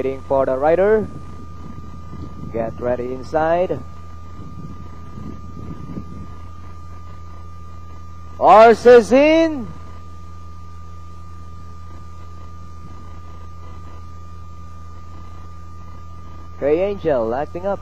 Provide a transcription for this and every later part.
Waiting for the rider. Get ready inside. Horses in. Gray Angel acting up.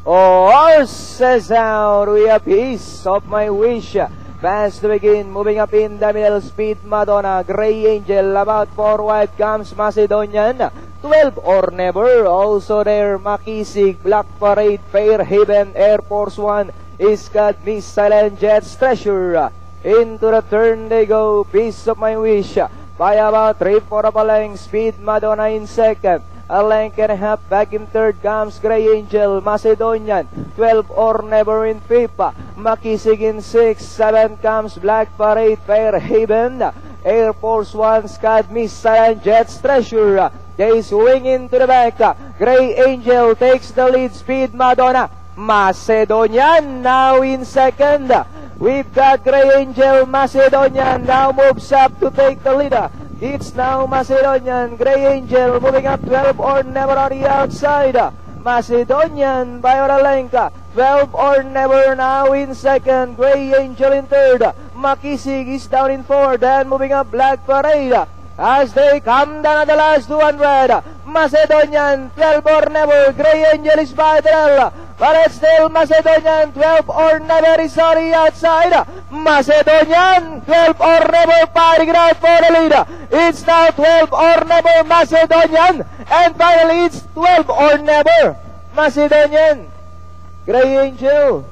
Horses out. We a piece of my wish. Fast to begin, moving up in the middle, Speed Madonna, Gray Angel, about forward comes Macedonian, 12 or Never, also there, Makisig, Black Parade, Fairhaven, Air Force One, Iskad, Missile and Jets Treasure. Into the turn they go, Piece of My Wish, by about 3/4 of a length, Speed Madonna in second. A length and a half back in third comes Gray Angel, Macedonian, 12 or Never in fifth, Makisig in 6, 7 comes Black Parade, Fairhaven, Air Force One, Scud, Missile and Jets Treasure. They swing into the back, Gray Angel takes the lead, Speed Madonna, Macedonian now in second. We've got Gray Angel, Macedonian now moves up to take the lead. It's now Macedonian, Gray Angel moving up 12 or Never on the outside. Macedonian by Oralenka, 12 or Never now in second, Gray Angel in third. Makisig is down in fourth, then moving up Black Parade. As they come down at the last 200, Macedonian, 12 or Never, Gray Angel is by the but it's still Macedonian, 12 or Never is on the outside. Macedonian, 12 or Never fighting out for the lead. It's now 12 or Never Macedonian, and finally it's 12 or Never Macedonian. Gray Angel